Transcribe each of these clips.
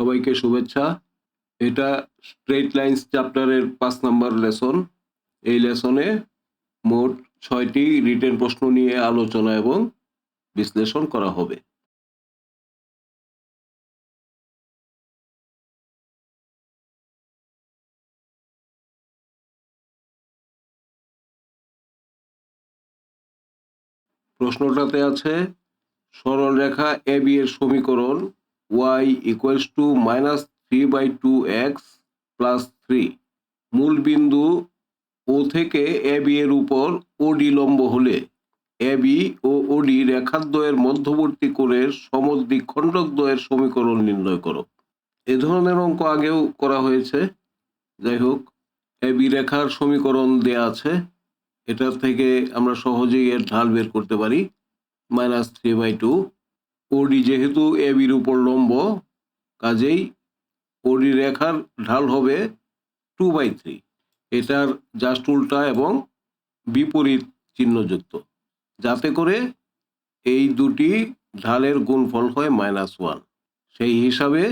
সবাইকে শুভেচ্ছা। এটা স্ট্রেট লাইনস চ্যাপ্টারের 5 নম্বর লেসন। এই লেসনে মোট 6টি রিটেন প্রশ্ন নিয়ে আলোচনা এবং বিশ্লেষণ করা হবে। প্রশ্নটাতে আছে সরলরেখা AB এর সমীকরণ y equals to -3/2x plus 3 মূল বিন্দু O থেকে AB এর উপর OD লম্ব হলে AB ও OD রেখাদ্বয়ের মধ্যবর্তী কোণের সমদ্বিখণ্ডকদ্বয়ের সমীকরণ নির্ণয় করো। এ ধরনের অঙ্ক আগেও করা হয়েছে। যাই হোক, AB রেখার সমীকরণ দেয়া আছে, এটা থেকে আমরা সহজেই এর ঢাল বের করতে পারি। -3/2 OD যেহেতু ABর উপর লম্ব, কাজেই OD রেখার ঢাল হবে 2/3। এটার জাস্ট উল্টা এবং বিপরীত চিহ্নযুক্ত, যাতে করে এই দুটি ঢালের গুণফল হয় -1। সেই হিসাবে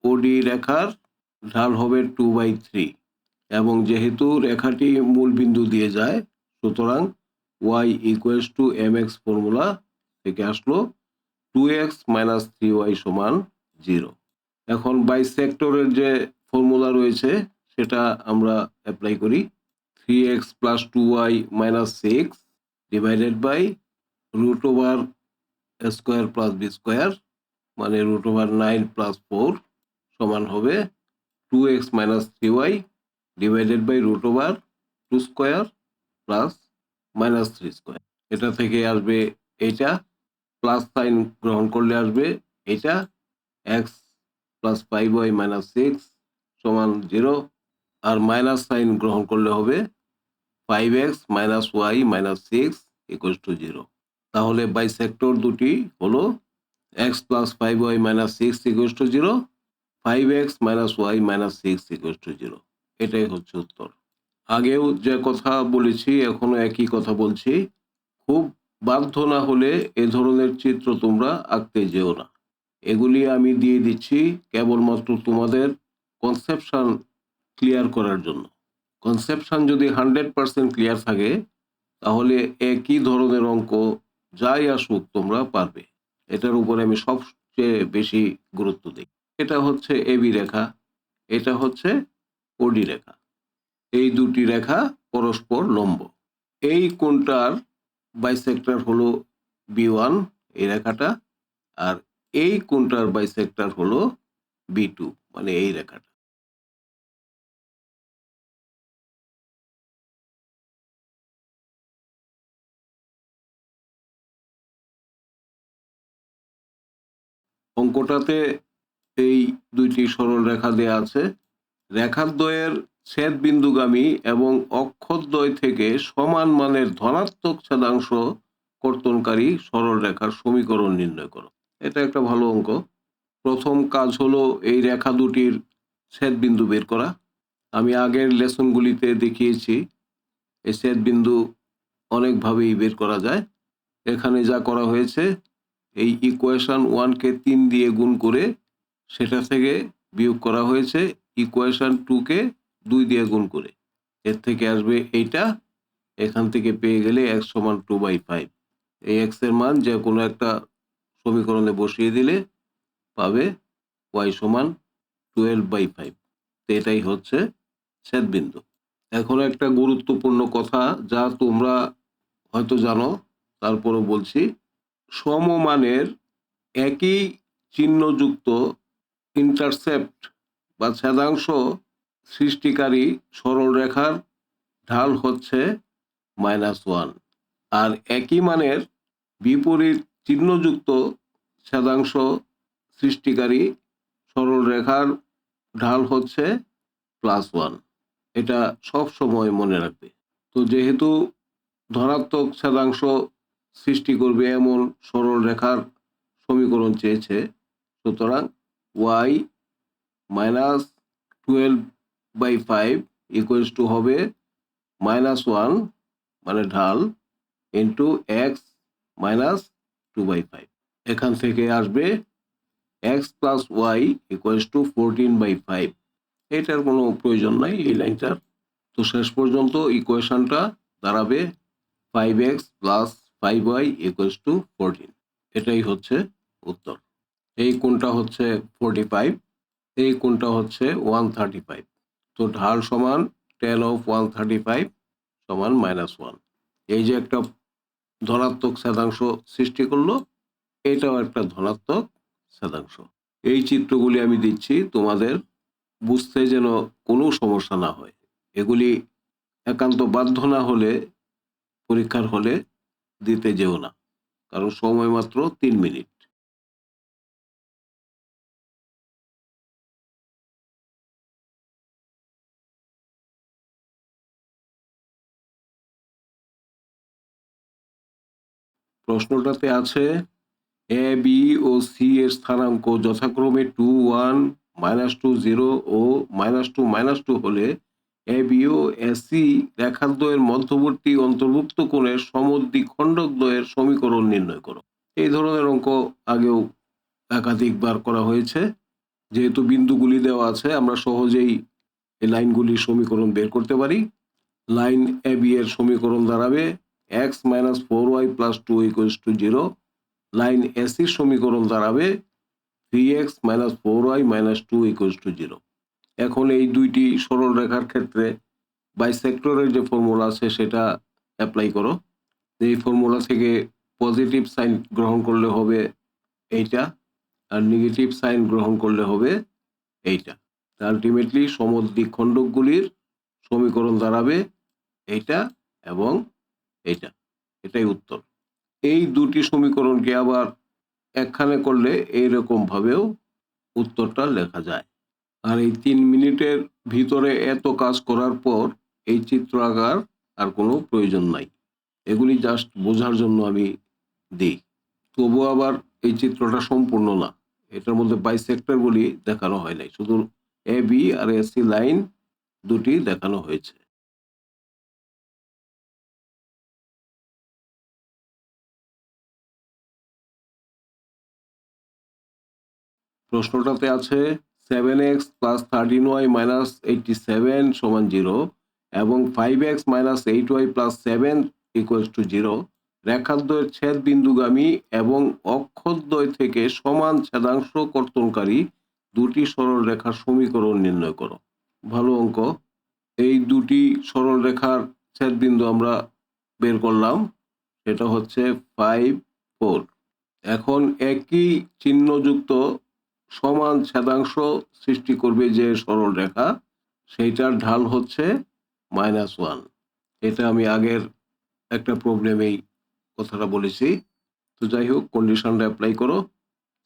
OD রেখার ঢাল হবে 2/3 এবং যেহেতু রেখাটি মূল বিন্দু দিয়ে যায়, সুতরাং y equals to mx formula থেকে আসলো 2x - 3y = 0। এখন বাইসেক্টরের যে ফর্মুলা রয়েছে সেটা আমরা অ্যাপ্লাই করি। 3x + 2y - 6 divided by √² + b² মানে √9 + 4 সমান হবে 2x - 3y divided by √2² plus -3²। এটা থেকে আসবে এটা, প্লাস সাইন গ্রহণ করলে আসবে এটা, x + 5y - 6 = 0, আর মাইনাস সাইন গ্রহণ করলে হবে 5x - y - 6 = 0। তাহলে বাইসেক্টর দুটি হলো x + 5y - 6 = 0, 5x - y - 6 = 0। এটাই হচ্ছে উত্তর। আগেও যে কথা বলেছি এখনো একই কথা বলছি, খুব বাধ্য না হলে এ ধরনের চিত্র তোমরা আঁকতে যেও না। এগুলি আমি দিয়ে দিচ্ছি কেবলমাত্র তোমাদের কনসেপশন ক্লিয়ার করার জন্য। কনসেপশন যদি 100% ক্লিয়ার থাকে, তাহলে একই ধরনের অঙ্ক যাই আসুক তোমরা পারবে। এটার উপরে আমি সবচেয়ে বেশি গুরুত্ব দিই। এটা হচ্ছে এবি রেখা, এটা হচ্ছে ওডি রেখা। এই দুটি রেখা পরস্পর লম্ব। এই কোণটার বাইসেক্টর হলো B1, এই রেখাটা, আর এই কোণটার বাইসেক্টর হলো B2, মানে এই রেখাটা। অঙ্কটাতে এই দুইটি সরল রেখা দেয়া আছে। রেখাদ্বয়ের ছেদ বিন্দুগামী এবং অক্ষদ্বয় থেকে সমান মানের ধনাত্মক ছেদাংশ কর্তনকারী সরল রেখার সমীকরণ নির্ণয় করো। এটা একটা ভালো অঙ্ক। প্রথম কাজ হলো এই রেখা দুটির ছেদ বিন্দু বের করা। আমি আগের লেসনগুলিতে দেখিয়েছি এই ছেদ বিন্দু অনেকভাবেই বের করা যায়। এখানে যা করা হয়েছে, এই ইকুয়েশন 1 কে 3 দিয়ে গুণ করে সেটা থেকে বিয়োগ করা হয়েছে ইকুয়েশন 2 কে 2 দিয়ে গুণ করে। এর থেকে আসবে এইটা, এখান থেকে পেয়ে গেলে x = 2/5। এই x এর মান যে কোনো একটা সমীকরণে বসিয়ে দিলে পাবে y = 12/5। এটাই হচ্ছে ছেদবিন্দু। এখন একটা গুরুত্বপূর্ণ কথা যা তোমরা হয়তো জানো, তারপরও বলছি। সমমানের একই চিহ্নযুক্ত ইন্টারসেপ্ট বা ছেদাংশ সৃষ্টিকারী সরলরেখার ঢাল হচ্ছে -1, আর একই মানের বিপরীত চিহ্নযুক্ত ছেদাংশ সৃষ্টিকারী সরলরেখার ঢাল হচ্ছে +1। এটা সব সময় মনে রাখবে। তো যেহেতু ধনাত্মক ছেদাংশ সৃষ্টি করবে এমন সরল রেখার সমীকরণ চেয়েছে, সুতরাং y - 12/5 = হবে -1 মানে ঢাল ইন্টু x - 2/5। এখান থেকে আসবে X plus Y equals to 14/5। এটার কোনো প্রয়োজন নাই এই লাইনটার। তো শেষ পর্যন্ত ইকুয়েশনটা দাঁড়াবে 5x plus 5y equals to 14। এটাই হচ্ছে উত্তর। এই কোণটা হচ্ছে 45, এই কোণটা হচ্ছে 135। তো ঢাল সমান tan of 135 সমান -1। এই যে একটা ধনাত্মক ছেদাংশ সৃষ্টি করলো, এটাও একটা ধনাত্মক ছেদাংশ। এই চিত্রগুলি আমি দিচ্ছি তোমাদের বুঝতে যেন কোনো সমস্যা না হয়। এগুলি একান্ত বাধ্য না হলে পরীক্ষার হলে দিতে যেও না, কারণ সময় মাত্র 3 মিনিট। প্রশ্নটাতে আছে এ বি ও সি এর স্থানাঙ্ক যথাক্রমে 2 1 -2 0 ও -2 -2 হলে এ বি ও এসি রেখাদ্বয়ের মধ্যবর্তী অন্তর্ভুক্ত কোণের সমদ্বিখণ্ডক দ্বয়ের সমীকরণ নির্ণয় করো। এই ধরনের অঙ্ক আগেও একাধিকবার করা হয়েছে। যেহেতু বিন্দুগুলি দেওয়া আছে, আমরা সহজেই এই লাইনগুলির সমীকরণ বের করতে পারি। লাইন এ বি এর সমীকরণ দাঁড়াবে x - 4y + 2 = 0। লাইন এসির সমীকরণ দাঁড়াবে 3x - 4y - 2 = 0। এখন এই দুইটি সরল রেখার ক্ষেত্রে বাইসেক্টরের যে ফর্মুলা আছে সেটা অ্যাপ্লাই করো। এই ফর্মুলা থেকে পজিটিভ সাইন গ্রহণ করলে হবে এইটা, আর নেগেটিভ সাইন গ্রহণ করলে হবে এইটা। আলটিমেটলি সমদ্বিখণ্ডকগুলির সমীকরণ দাঁড়াবে এইটা এবং এইটা। এটাই উত্তর। এই দুটি সমীকরণকে আবার একখানে করলে এইরকম ভাবেও উত্তরটা লেখা যায়। আর এই 3 মিনিটের ভিতরে এত কাজ করার পর এই চিত্র আঁকার আর কোনো প্রয়োজন নাই। এগুলি জাস্ট বোঝার জন্য আমি দিই। তবুও আবার এই চিত্রটা সম্পূর্ণ না, এটার মধ্যে বাইসেক্টরগুলি দেখানো হয় নাই, শুধু A B R AC line দুটি দেখানো হয়েছে। প্রশ্নটাতে আছে 7x + 13y - 87 = 0 এবং 5x - 8y + 7 = 0 রেখাদ্বয়ের ছেদ বিন্দুগামী এবং অক্ষদ্বয় থেকে সমান ছেদাংশ কর্তনকারী দুটি সরল রেখার সমীকরণ নির্ণয় করো। ভালো অঙ্ক। এই দুটি সরল রেখার ছেদ বিন্দু আমরা বের করলাম, সেটা হচ্ছে 5 4। এখন একই চিহ্নযুক্ত সমান ছেদাংশ সৃষ্টি করবে যে সরল রেখা, সেইটার ঢাল হচ্ছে -1। এটা আমি আগের একটা প্রবলেমেই কথাটা বলেছি। তো যাই হোক, কন্ডিশনটা অ্যাপ্লাই করো,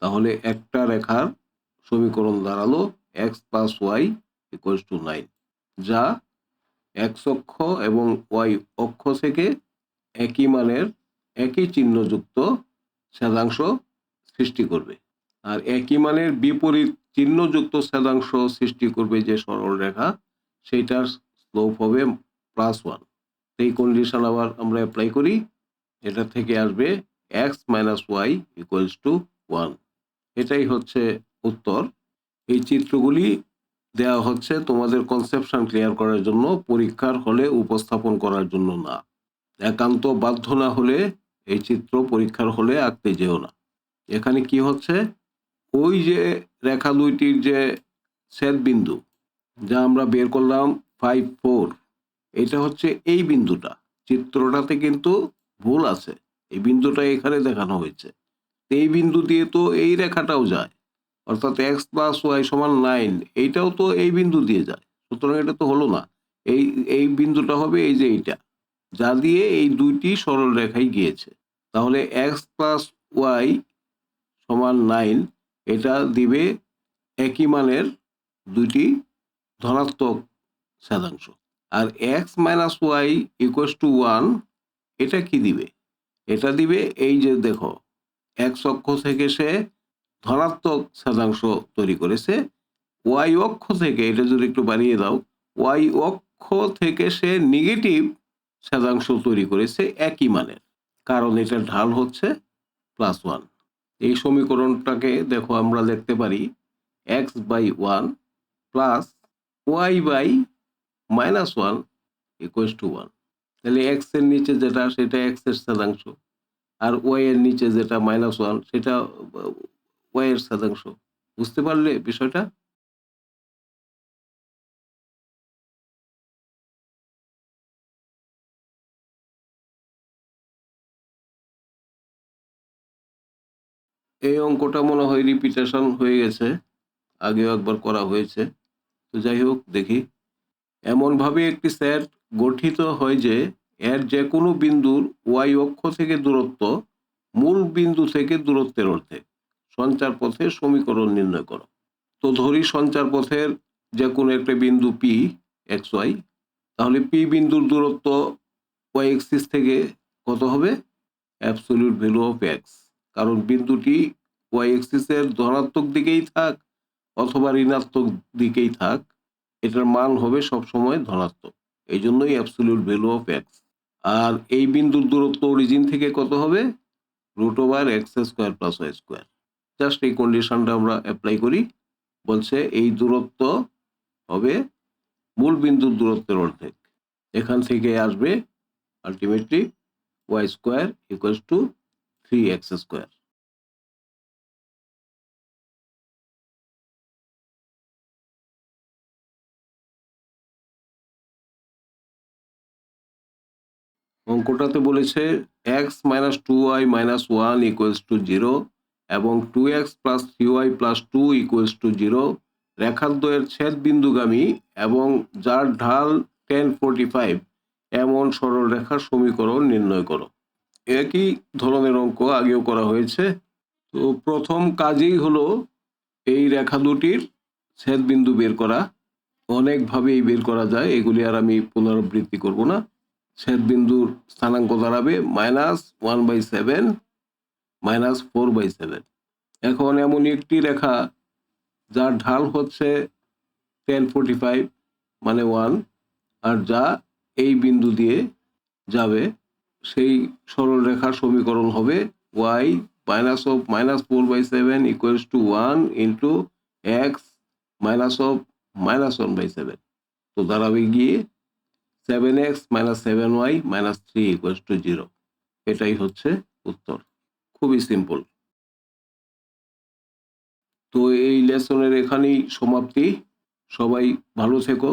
তাহলে একটা রেখার সমীকরণ দাঁড়ালো x + y = 9, যা x অক্ষ এবং y অক্ষ থেকে একই মানের একই চিহ্নযুক্ত ছেদাংশ সৃষ্টি করবে। আর একই মানের বিপরীত চিহ্নযুক্ত ছেদাংশ সৃষ্টি করবে যে সরল রেখা, সেইটার স্লোপ হবে +1। এই কন্ডিশন আবার আমরা অ্যাপ্লাই করি, এটা থেকে আসবে x - y = 1। এটাই হচ্ছে উত্তর। এই চিত্রগুলি দেওয়া হচ্ছে তোমাদের কনসেপশন ক্লিয়ার করার জন্য, পরীক্ষার হলে উপস্থাপন করার জন্য না। একান্ত বাধ্য না হলে এই চিত্র পরীক্ষার হলে আঁকতে যেও না। এখানে কি হচ্ছে, ওই যে রেখা দুইটির যে ছেদ বিন্দু যা আমরা বের করলাম 5 4, এটা হচ্ছে এই বিন্দুটা। চিত্রটাতে কিন্তু ভুল আছে, এই বিন্দুটা এখানে দেখানো হয়েছে। এই বিন্দু দিয়ে তো এই রেখাটাও যায়, অর্থাৎ x + y = 9, এইটাও তো এই বিন্দু দিয়ে যায়। সুতরাং এটা তো হলো না। এই এই বিন্দুটা হবে এই যে এইটা, যা দিয়ে এই দুইটি সরল রেখায় গিয়েছে। তাহলে x + y = 9, এটা দিবে একই মানের দুইটি ধনাত্মক ছেদাংশ। আর x - y = 1, এটা কি দিবে? এটা দিবে এই যে দেখো, x অক্ষ থেকে সে ধনাত্মক ছেদাংশ তৈরি করেছে, y অক্ষ থেকে, এটা যদি একটু বাড়িয়ে দাও, y অক্ষ থেকে সে নেগেটিভ ছেদাংশ তৈরি করেছে একই মানের, কারণ এটার ঢাল হচ্ছে +1। এই সমীকরণটাকে দেখো আমরা লিখতে পারি x/1 plus y/-1 equals to 1। তাহলে x এর নিচে যেটা সেটা x এর স্থানাংশ, আর y এর নিচে যেটা -1 সেটা y এর স্থানাংশ। বুঝতে পারলে বিষয়টা? এই অঙ্কটা মনে হয় রিপিটেশন হয়ে গেছে, আগেও একবার করা হয়েছে। তো যাই হোক, দেখি। এমনভাবে একটি সেট গঠিত হয় যে এর যে কোনো বিন্দুর y অক্ষ থেকে দূরত্ব মূল বিন্দু থেকে দূরত্বের অর্ধেক। সঞ্চার পথের সমীকরণ নির্ণয় করো। তো ধরি সঞ্চার পথের যে কোনো একটা বিন্দু P xy, তাহলে P বিন্দুর দূরত্ব y অ্যাক্সিস থেকে কত হবে? Absolute value of x। কারণ বিন্দুটি y অ্যাক্সিসের ধনাত্মক দিকেই থাক অথবা ঋণাত্মক দিকেই থাক, এটার মান হবে সবসময় ধনাত্মক। এই জন্যই অ্যাবসলিউট ভ্যালু অফ x। আর এই বিন্দুর দূরত্ব অরিজিন থেকে কত হবে? √x² + y²। জাস্ট এই কন্ডিশনটা আমরা অ্যাপ্লাই করি। বলছে এই দূরত্ব হবে মূল বিন্দুর দূরত্বের অর্ধেক। এখান থেকে আসবে আলটিমেটলি y² = 3x²। অঙ্কটাতে বলেছে x - 2y - 1 = 0 এবং 2x + 3y + 2 = 0 রেখাদ্বয়ের ছেদ বিন্দুগামী এবং যার ঢাল tan 45 এমন সরলরেখার সমীকরণ নির্ণয় করো। একই ধরনের অঙ্ক আগেও করা হয়েছে। তো প্রথম কাজই হলো এই রেখা দুটির ছেদ বিন্দু বের করা। অনেকভাবেই বের করা যায়, এগুলি আর আমি পুনরাবৃত্তি করব না। ছেদ বিন্দুর স্থানাঙ্ক দাঁড়াবে -1/7 -4/7। এখন এমন একটি রেখা যার ঢাল হচ্ছে tan 45 মানে 1, আর যা এই বিন্দু দিয়ে যাবে, সেই সরল রেখার সমীকরণ হবে y -4/7 = 1 × x -1/7। তো দাঁড়াবে গিয়ে 7x - 7y - 3 = 0। এটাই হচ্ছে উত্তর। খুবই সিম্পল। তো এই লেসনের এখানেই সমাপ্তি। সবাই ভালো থেকো।